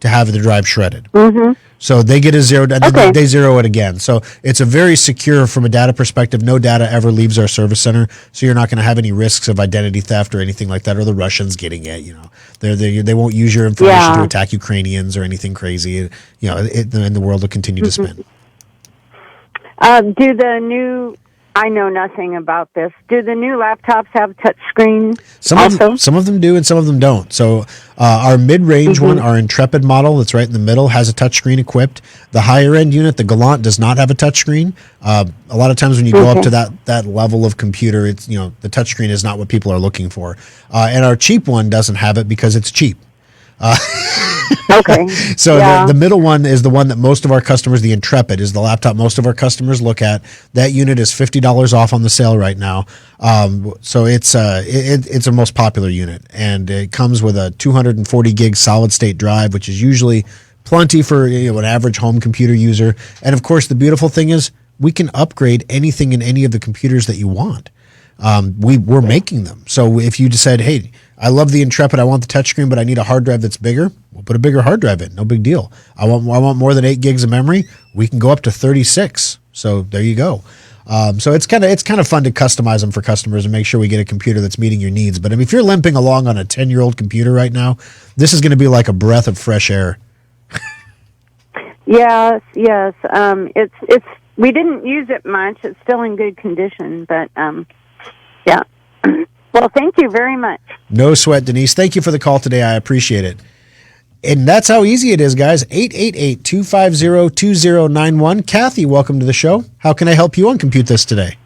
to have the drive shredded. Mm-hmm. So they get a zero, and then they zero it again. So it's a very secure from a data perspective. No data ever leaves our service center, so you're not going to have any risks of identity theft or anything like that, or the Russians getting it. They won't use your information to attack Ukrainians or anything crazy. And the world will continue to spin. Do the new I know nothing about this. Do the new laptops have touch screen? Some of them do, and some of them don't. So our mid-range one, our Intrepid model, that's right in the middle, has a touchscreen equipped. The higher-end unit, the Gallant, does not have a touchscreen. A lot of times when you go up to that level of computer, it's the touchscreen is not what people are looking for. And our cheap one doesn't have it because it's cheap. Okay. So the middle one is the one that most of our customers, the Intrepid, is the laptop most of our customers look at. That unit is $50 off on the sale right now. So it's a most popular unit, and it comes with a 240 gig solid state drive, which is usually plenty for an average home computer user. And of course, the beautiful thing is we can upgrade anything in any of the computers that you want. We're making them. So if you decide, hey, I love the Intrepid, I want the touchscreen, but I need a hard drive that's bigger, we'll put a bigger hard drive in. No big deal. I want more than 8 gigs of memory. We can go up to 36. So there you go. So it's kind of fun to customize them for customers and make sure we get a computer that's meeting your needs. But I mean, if you're limping along on a 10-year-old computer right now, this is going to be like a breath of fresh air. Yes. It's we didn't use it much. It's still in good condition, but yeah. Well, thank you very much. No sweat, Denise. Thank you for the call today. I appreciate it. And that's how easy it is, guys. 888-250-2091. Kathy, welcome to the show. How can I help you on Compute This today?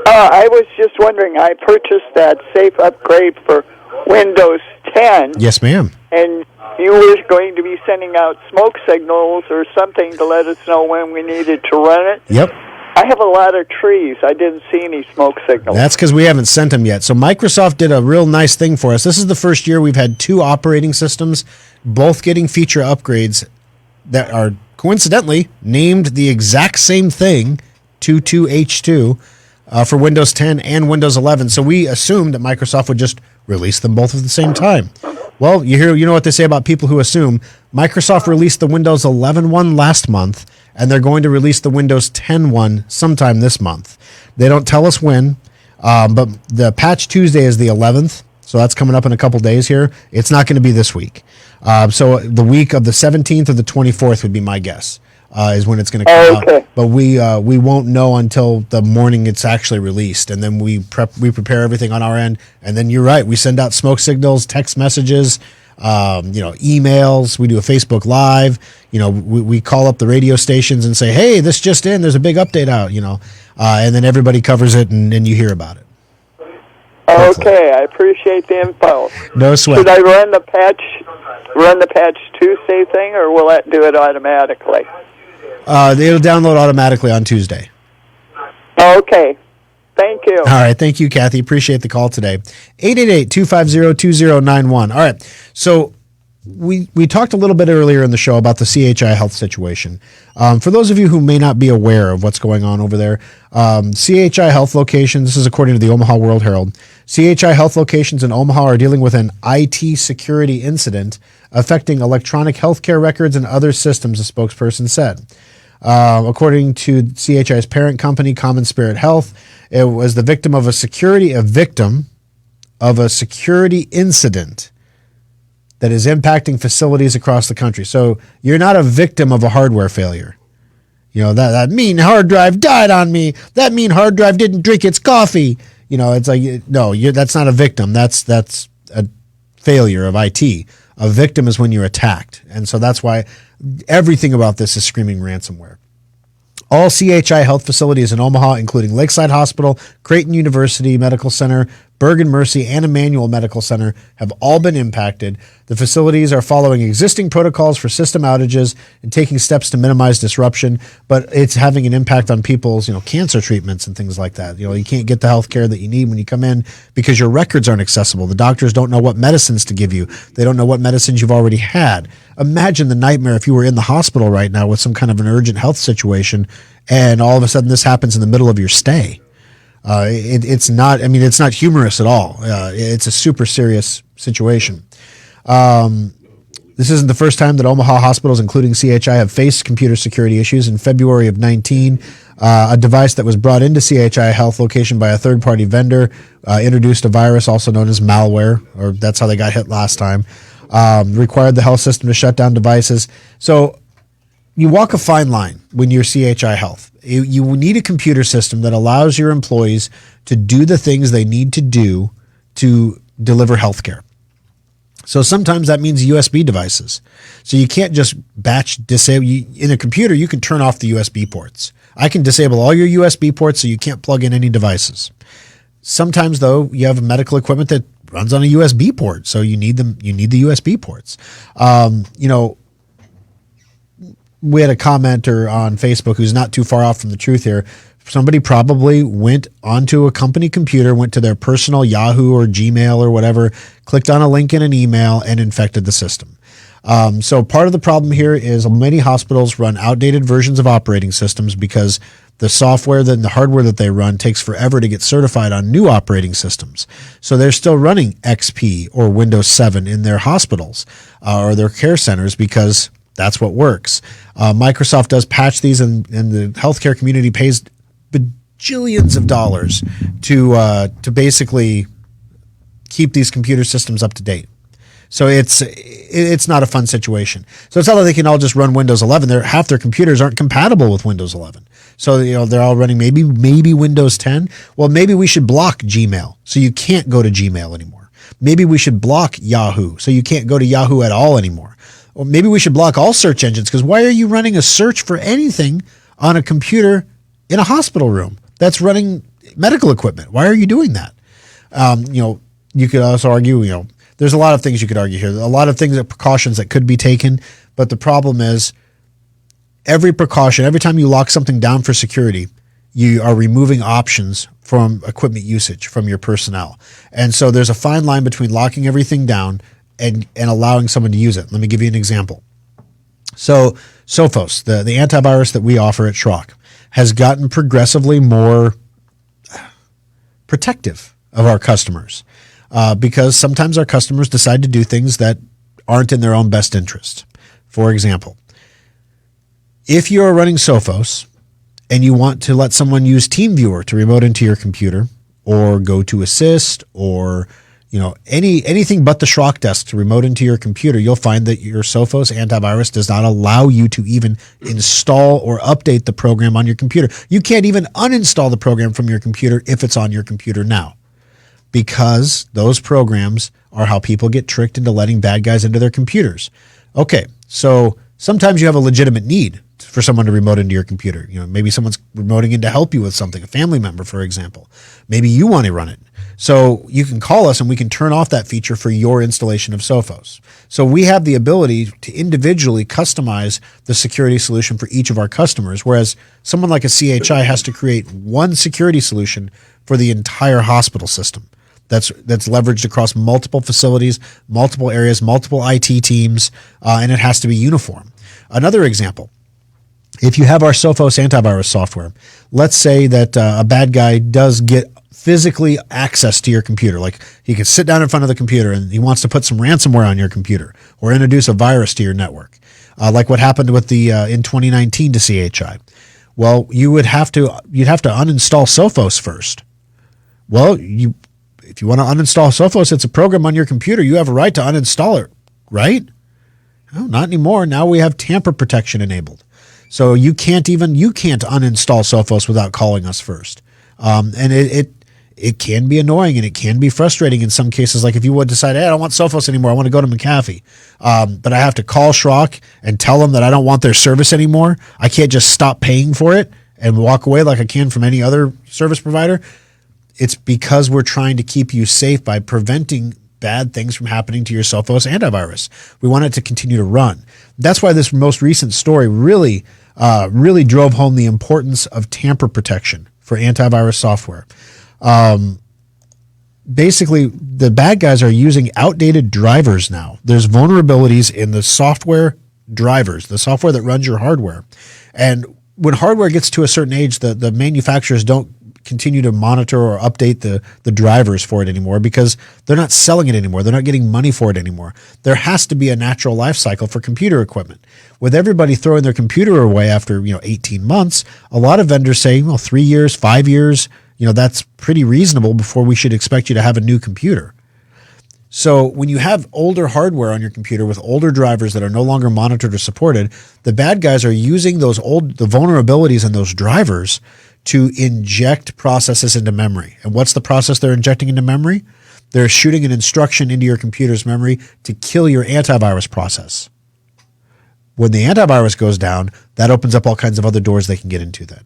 I was just wondering, I purchased that safe upgrade for Windows 10. Yes, ma'am. And you were going to be sending out smoke signals or something to let us know when we needed to run it. Yep. I have a lot of trees. I didn't see any smoke signals. That's because we haven't sent them yet. So Microsoft did a real nice thing for us. This is the first year we've had 2 operating systems, both getting feature upgrades that are coincidentally named the exact same thing, 22H2, for Windows 10 and Windows 11. So we assumed that Microsoft would just release them both at the same time. Well, you know what they say about people who assume. Microsoft released the Windows 11 one last month, and they're going to release the Windows 10 one sometime this month. They don't tell us when, but the patch Tuesday is the 11th, so that's coming up in a couple days here. It's not going to be this week. So the week of the 17th or the 24th would be my guess, is when it's going to come out. But we won't know until the morning it's actually released, and then we prepare everything on our end. And then you're right, we send out smoke signals, text messages, emails. We do a Facebook Live. We call up the radio stations and say, hey, this just in, there's a big update out, and then everybody covers it and you hear about it. Okay, I appreciate the info. No sweat. Should I run the patch Tuesday thing, or will that do it automatically? It'll download automatically on Tuesday. Okay. Thank you. All right. Thank you, Kathy. Appreciate the call today. 888-250-2091. All right. So we talked a little bit earlier in the show about the CHI Health situation. For those of you who may not be aware of what's going on over there, CHI Health locations, this is according to the Omaha World Herald, CHI Health locations in Omaha are dealing with an IT security incident affecting electronic healthcare records and other systems, a spokesperson said. According to CHI's parent company, Common Spirit Health, it was the victim of a security incident that is impacting facilities across the country. So you're not a victim of a hardware failure. That mean hard drive died on me. That mean hard drive didn't drink its coffee. It's like, no, that's not a victim. That's a failure of IT. A victim is when you're attacked. And so that's why everything about this is screaming ransomware. All CHI Health facilities in Omaha, including Lakeside Hospital, Creighton University Medical Center, Bergen Mercy, and Emmanuel Medical Center, have all been impacted. The facilities are following existing protocols for system outages and taking steps to minimize disruption, but it's having an impact on people's, cancer treatments and things like that. You can't get the health care that you need when you come in because your records aren't accessible. The doctors don't know what medicines to give you. They don't know what medicines you've already had. Imagine the nightmare if you were in the hospital right now with some kind of an urgent health situation and all of a sudden this happens in the middle of your stay. It's not humorous at all. It's a super serious situation. This isn't the first time that Omaha hospitals, including CHI, have faced computer security issues. In February of 2019, a device that was brought into CHI Health location by a third-party vendor introduced a virus also known as malware, or that's how they got hit last time, required the health system to shut down devices. So you walk a fine line when you're CHI Health. You need a computer system that allows your employees to do the things they need to do to deliver healthcare. So sometimes that means USB devices. So you can't just batch disable. In a computer, you can turn off the USB ports. I can disable all your USB ports so you can't plug in any devices. Sometimes, though, you have medical equipment that runs on a USB port, so you need them. You need the USB ports. We had a commenter on Facebook who's not too far off from the truth here. Somebody probably went onto a company computer, went to their personal Yahoo or Gmail or whatever, clicked on a link in an email, and infected the system. So part of the problem here is many hospitals run outdated versions of operating systems because the software and the hardware that they run takes forever to get certified on new operating systems. So they're still running XP or Windows 7 in their hospitals or their care centers because that's what works. Microsoft does patch these, and the healthcare community pays bajillions of dollars to basically keep these computer systems up to date. So it's not a fun situation. So it's not like they can all just run Windows 11. Half their computers aren't compatible with Windows 11. So they're all running maybe Windows 10. Well, maybe we should block Gmail so you can't go to Gmail anymore. Maybe we should block Yahoo so you can't go to Yahoo at all anymore. Or maybe we should block all search engines, because why are you running a search for anything on a computer in a hospital room that's running medical equipment? Why are you doing that? You could also argue, there's a lot of things you could argue here. A lot of precautions that could be taken, but the problem is every precaution, every time you lock something down for security, you are removing options from equipment usage from your personnel. And so there's a fine line between locking everything down and allowing someone to use it. Let me give you an example. So Sophos, the antivirus that we offer at Schrock, has gotten progressively more protective of our customers because sometimes our customers decide to do things that aren't in their own best interest. For example, if you are running Sophos and you want to let someone use TeamViewer to remote into your computer, or GoToAssist, or anything but the Schrock desk to remote into your computer, you'll find that your Sophos antivirus does not allow you to even install or update the program on your computer. You can't even uninstall the program from your computer if it's on your computer now, because those programs are how people get tricked into letting bad guys into their computers. Okay, so sometimes you have a legitimate need for someone to remote into your computer. Maybe someone's remoting in to help you with something, a family member, for example. Maybe you want to run it. So you can call us and we can turn off that feature for your installation of Sophos. So we have the ability to individually customize the security solution for each of our customers, whereas someone like a CHI has to create one security solution for the entire hospital system that's leveraged across multiple facilities, multiple areas, multiple IT teams, and it has to be uniform. Another example, if you have our Sophos antivirus software, let's say that a bad guy does get physically access to your computer. Like he can sit down in front of the computer and he wants to put some ransomware on your computer or introduce a virus to your network, like what happened with the in 2019 to CHI. Well, you'd have to uninstall Sophos first. Well, if you want to uninstall Sophos, it's a program on your computer. You have a right to uninstall it, right? No, not anymore. Now we have tamper protection enabled. So you can't uninstall Sophos without calling us first. And it can be annoying and it can be frustrating in some cases. Like if you would decide, hey, I don't want Sophos anymore, I want to go to McAfee. But I have to call Schrock and tell them that I don't want their service anymore. I can't just stop paying for it and walk away like I can from any other service provider. It's because we're trying to keep you safe by preventing bad things from happening to your Sophos antivirus. We want it to continue to run. That's why this most recent story really drove home the importance of tamper protection for antivirus software. Basically, the bad guys are using outdated drivers now. There's vulnerabilities in the software drivers, the software that runs your hardware. And when hardware gets to a certain age, the manufacturers don't continue to monitor or update the drivers for it anymore because they're not selling it anymore. They're not getting money for it anymore. There has to be a natural life cycle for computer equipment. With everybody throwing their computer away after 18 months, a lot of vendors say, 3 years, 5 years, that's pretty reasonable before we should expect you to have a new computer. So when you have older hardware on your computer with older drivers that are no longer monitored or supported, the bad guys are using the vulnerabilities in those drivers to inject processes into memory. And what's the process they're injecting into memory? They're shooting an instruction into your computer's memory to kill your antivirus process. When the antivirus goes down, that opens up all kinds of other doors they can get into then.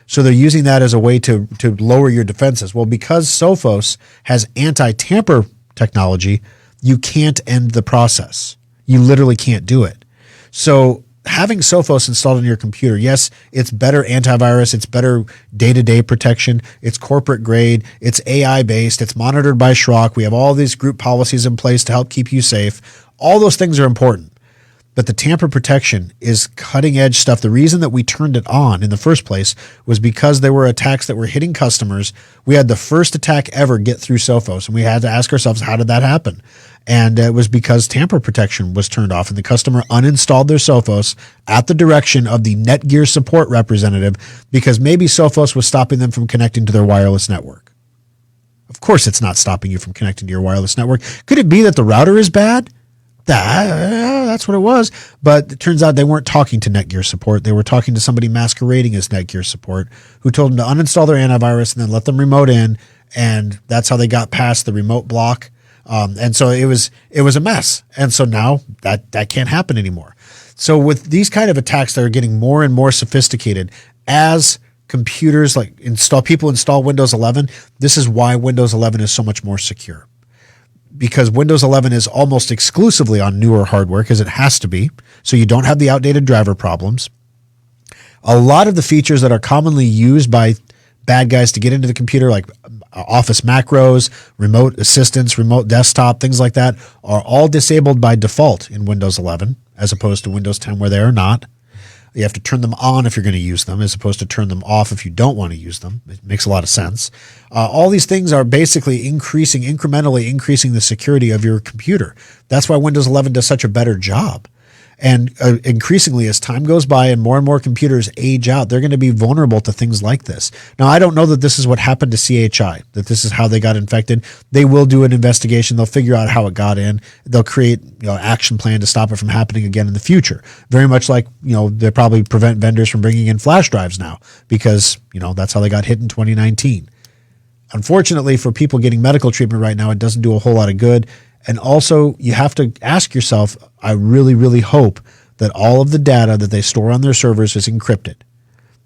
So they're using that as a way to lower your defenses. Well, because Sophos has anti-tamper technology, you can't end the process. You literally can't do it. So having Sophos installed on your computer, yes, it's better antivirus, it's better day-to-day protection, it's corporate grade, it's AI-based, it's monitored by Schrock. We have all these group policies in place to help keep you safe. All those things are important. But the tamper protection is cutting edge stuff. The reason that we turned it on in the first place was because there were attacks that were hitting customers. We had the first attack ever get through Sophos, and we had to ask ourselves, how did that happen? And it was because tamper protection was turned off, and the customer uninstalled their Sophos at the direction of the Netgear support representative because maybe Sophos was stopping them from connecting to their wireless network. Of course, it's not stopping you from connecting to your wireless network. Could it be that the router is bad? That's what it was. But it turns out they weren't talking to Netgear support. They were talking to somebody masquerading as Netgear support who told them to uninstall their antivirus and then let them remote in. And that's how they got past the remote block. And so it was a mess. And so now that can't happen anymore. So with these kind of attacks that are getting more and more sophisticated as computers people install Windows 11, this is why Windows 11 is so much more secure. Because Windows 11 is almost exclusively on newer hardware because it has to be, so you don't have the outdated driver problems. A lot of the features that are commonly used by bad guys to get into the computer, like Office macros, remote assistance, remote desktop, things like that, are all disabled by default in Windows 11, as opposed to Windows 10 where they are not. You have to turn them on if you're going to use them, as opposed to turn them off if you don't want to use them. It makes a lot of sense. All these things are basically incrementally increasing the security of your computer. That's why Windows 11 does such a better job. And increasingly, as time goes by and more computers age out, they're going to be vulnerable to things like this. Now, I don't know that this is what happened to CHI, that this is how they got infected. They will do an investigation. They'll figure out how it got in. They'll create an action plan to stop it from happening again in the future. Very much like, they probably prevent vendors from bringing in flash drives now because, that's how they got hit in 2019. Unfortunately, for people getting medical treatment right now, it doesn't do a whole lot of good. And also, you have to ask yourself, I really, really hope that all of the data that they store on their servers is encrypted.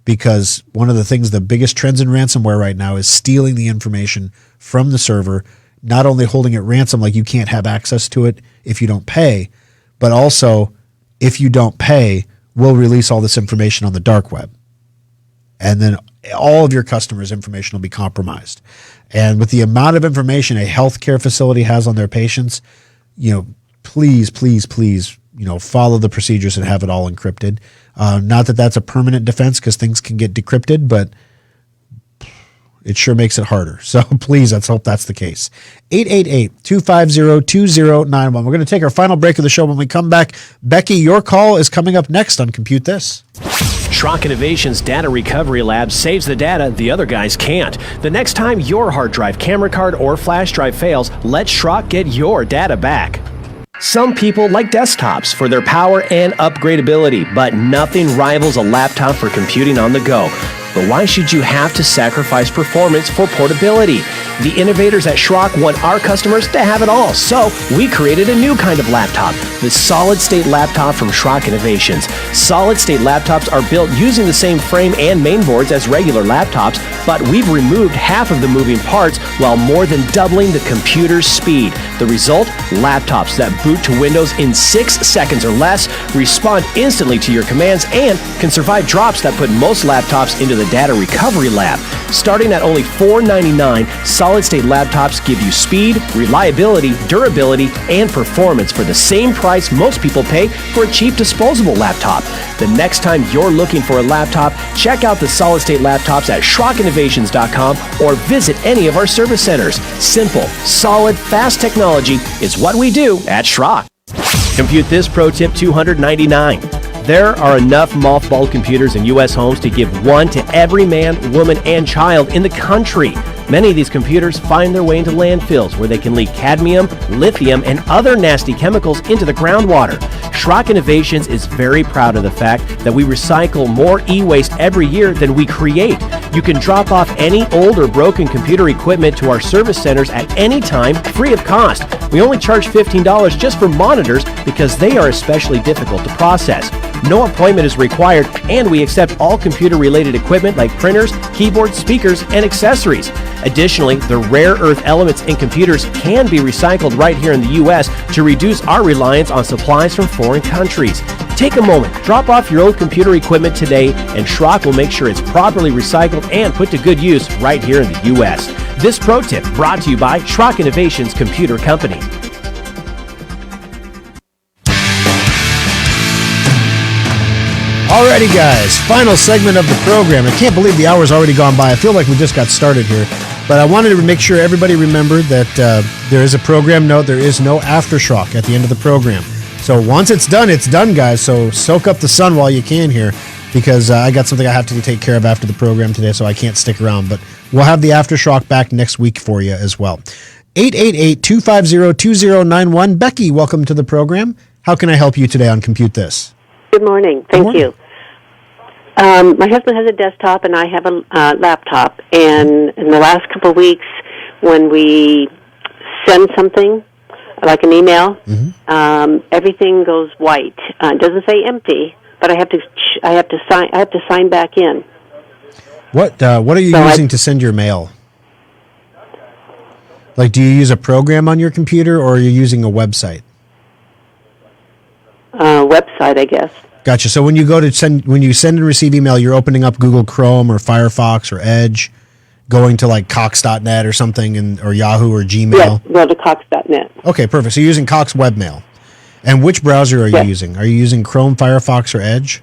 Because one of the biggest trends in ransomware right now is stealing the information from the server, not only holding it ransom like you can't have access to it if you don't pay, but also, if you don't pay, we'll release all this information on the dark web. And then all of your customers' information will be compromised. And with the amount of information a healthcare facility has on their patients, please, follow the procedures and have it all encrypted. Not that that's a permanent defense because things can get decrypted, but it sure makes it harder. So please, let's hope that's the case. 888-250-2091. We're going to take our final break of the show. When we come back, Becky, your call is coming up next on Compute This. Schrock Innovations Data Recovery Lab saves the data the other guys can't. The next time your hard drive, camera card, or flash drive fails, let Schrock get your data back. Some people like desktops for their power and upgradability, but nothing rivals a laptop for computing on the go. But why should you have to sacrifice performance for portability? The innovators at Schrock want our customers to have it all, so we created a new kind of laptop, the solid-state laptop from Schrock Innovations. Solid-state laptops are built using the same frame and mainboards as regular laptops, but we've removed half of the moving parts while more than doubling the computer's speed. The result? Laptops that boot to Windows in 6 seconds or less, respond instantly to your commands, and can survive drops that put most laptops into the Data Recovery Lab. Starting at only $499, solid-state laptops give you speed, reliability, durability, and performance for the same price most people pay for a cheap disposable laptop. The next time you're looking for a laptop, check out the solid-state laptops at SchrockInnovations.com or visit any of our service centers. Simple, solid, fast technology is what we do at Schrock. Compute This Pro Tip 299. There are enough mothballed computers in U.S. homes to give one to every man, woman, and child in the country. Many of these computers find their way into landfills where they can leak cadmium, lithium, and other nasty chemicals into the groundwater. Schrock Innovations is very proud of the fact that we recycle more e-waste every year than we create. You can drop off any old or broken computer equipment to our service centers at any time, free of cost. We only charge $15 just for monitors because they are especially difficult to process. No appointment is required, and we accept all computer-related equipment like printers, keyboards, speakers, and accessories. Additionally, the rare earth elements in computers can be recycled right here in the U.S. to reduce our reliance on supplies from foreign countries. Take a moment, drop off your old computer equipment today, and Schrock will make sure it's properly recycled and put to good use right here in the U.S. This pro tip brought to you by Schrock Innovations Computer Company. Alrighty, guys, final segment of the program. I can't believe the hour's already gone by. I feel like we just got started here. But I wanted to make sure everybody remembered that there is a program note. There is no aftershock at the end of the program. So once it's done, guys. So soak up the sun while you can here, because I got something I have to take care of after the program today, so I can't stick around. But we'll have the aftershock back next week for you as well. 888-250-2091. Becky, welcome to the program. How can I help you today on Compute This? Good morning. Thank you. My husband has a desktop and I have a laptop. And in the last couple of weeks, when we send something, like an email, everything goes white. It doesn't say empty, but I have to sign back in. What are you using to send your mail? Like, do you use a program on your computer, or are you using a website? Website, I guess. Gotcha. So when you send and receive email, you're opening up Google Chrome or Firefox or Edge, going to like Cox.net or something, or Yahoo or Gmail. Yes, go to Cox.net. Okay, perfect. So you're using Cox Webmail. And which browser are you using? Are you using Chrome, Firefox, or Edge?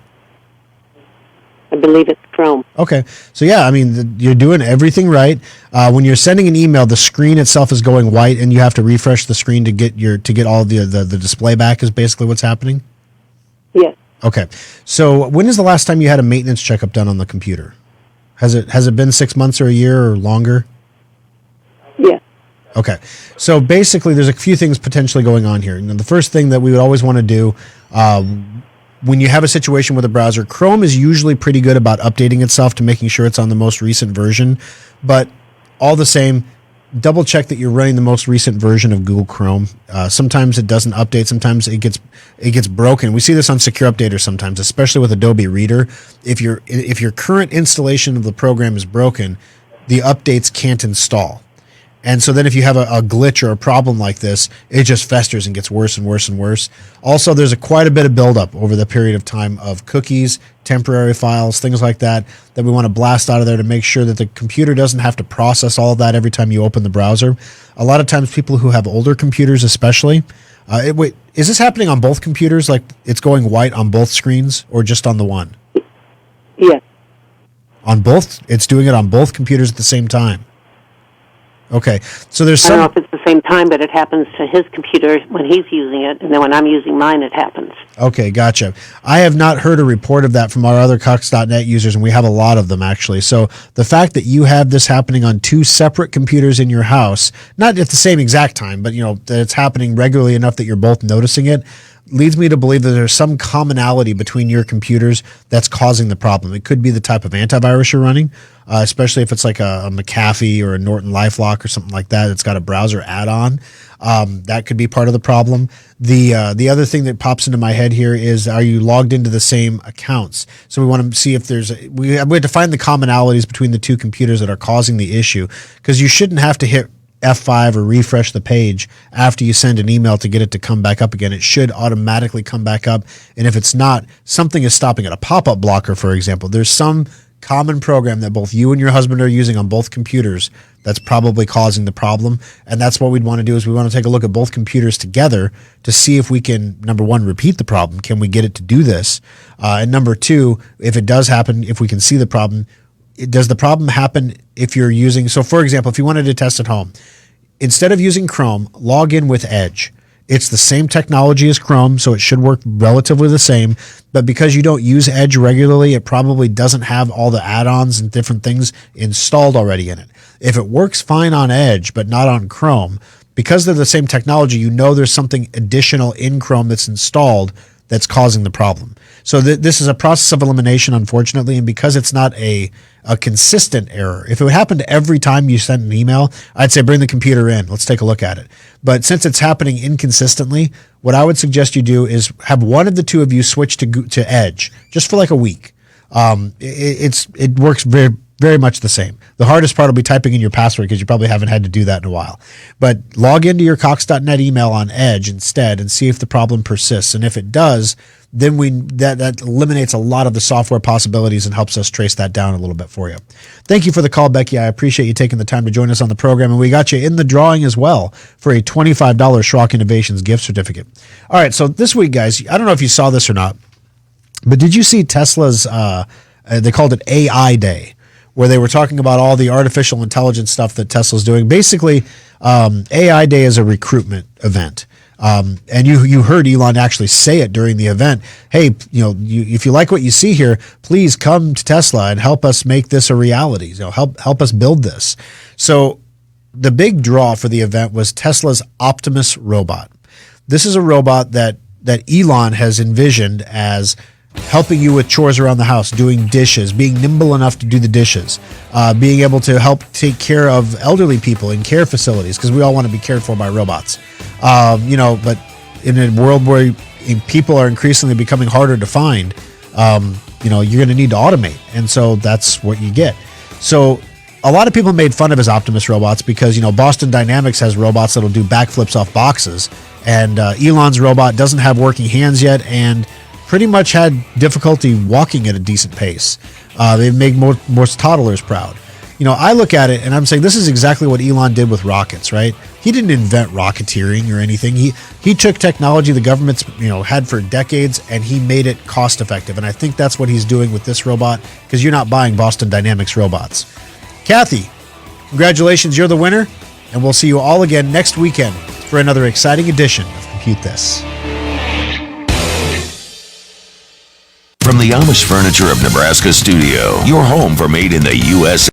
I believe it's Chrome. Okay. So yeah, I mean, you're doing everything right. When you're sending an email, the screen itself is going white, and you have to refresh the screen to get all the display back. Is basically what's happening. Yes. Okay. So when is the last time you had a maintenance checkup done on the computer? Has it been 6 months or a year or longer? Yes. Okay. So basically, there's a few things potentially going on here. The first thing that we would always want to do when you have a situation with a browser, Chrome is usually pretty good about updating itself to making sure it's on the most recent version. But all the same, double check that you're running the most recent version of Google Chrome. Sometimes it doesn't update. Sometimes it gets broken. We see this on Secure Updater sometimes, especially with Adobe Reader. If your current installation of the program is broken, the updates can't install. And so then if you have a glitch or a problem like this, it just festers and gets worse and worse and worse. Also, there's quite a bit of buildup over the period of time of cookies, temporary files, things like that we want to blast out of there to make sure that the computer doesn't have to process all of that every time you open the browser. A lot of times people who have older computers especially, wait, is this happening on both computers? Like it's going white on both screens or just on the one? Yes. On both? It's doing it on both computers at the same time. Okay, so there's I don't know if it's the same time, but it happens to his computer when he's using it, and then when I'm using mine, it happens. Okay, gotcha. I have not heard a report of that from our other Cox.net users, and we have a lot of them, actually. So the fact that you have this happening on two separate computers in your house, not at the same exact time, but that it's happening regularly enough that you're both noticing it, leads me to believe that there's some commonality between your computers that's causing the problem. It could be the type of antivirus you're running, especially if it's like a McAfee or a Norton LifeLock or something like that. It's got a browser add-on. That could be part of the problem. The other thing that pops into my head here is, are you logged into the same accounts? So we want to see if we have to find the commonalities between the two computers that are causing the issue, because you shouldn't have to hit F5 or refresh the page after you send an email to get it to come back up again. It should automatically come back up. And if it's not, something is stopping it. A pop-up blocker, for example. There's some common program that both you and your husband are using on both computers that's probably causing the problem. And that's what we'd want to do, is we want to take a look at both computers together to see if we can, number one, repeat the problem. Can we get it to do this? And number two, if it does happen, if we can see the problem, does the problem happen if you're using, so for example, if you wanted to test at home, instead of using Chrome, log in with Edge. It's the same technology as Chrome, so it should work relatively the same. But because you don't use Edge regularly, it probably doesn't have all the add-ons and different things installed already in it. If it works fine on Edge, but not on Chrome, because they're the same technology, you know there's something additional in Chrome that's installed that's causing the problem. So this is a process of elimination, unfortunately, and because it's not a consistent error. If it would happen to every time you send an email, I'd say bring the computer in. Let's take a look at it. But since it's happening inconsistently, what I would suggest you do is have one of the two of you switch to Edge just for like a week. It works very, very much the same. The hardest part will be typing in your password because you probably haven't had to do that in a while. But log into your Cox.net email on Edge instead and see if the problem persists. And if it does, then that eliminates a lot of the software possibilities and helps us trace that down a little bit for you. Thank you for the call, Becky. I appreciate you taking the time to join us on the program. And we got you in the drawing as well for a $25 Schrock Innovations gift certificate. All right, so this week, guys, I don't know if you saw this or not, but did you see Tesla's, they called it AI Day, where they were talking about all the artificial intelligence stuff that Tesla's doing. Basically, AI Day is a recruitment event. And you heard Elon actually say it during the event. Hey, if you like what you see here, please come to Tesla and help us make this a reality. Help us build this. So the big draw for the event was Tesla's Optimus robot. This is a robot that Elon has envisioned as helping you with chores around the house, doing dishes, being nimble enough to do the dishes, being able to help take care of elderly people in care facilities, because we all want to be cared for by robots. But in a world where people are increasingly becoming harder to find, you're going to need to automate. And so that's what you get. So a lot of people made fun of his Optimus robots because, Boston Dynamics has robots that'll do backflips off boxes. And Elon's robot doesn't have working hands yet and pretty much had difficulty walking at a decent pace. They make most toddlers proud. I look at it and I'm saying this is exactly what Elon did with rockets, right? He didn't invent rocketeering or anything. He took technology the government's had for decades and he made it cost effective. And I think that's what he's doing with this robot, because you're not buying Boston Dynamics robots. Kathy, congratulations, you're the winner, and we'll see you all again next weekend for another exciting edition of Compute This. From the Amish Furniture of Nebraska studio, your home for made in the U.S.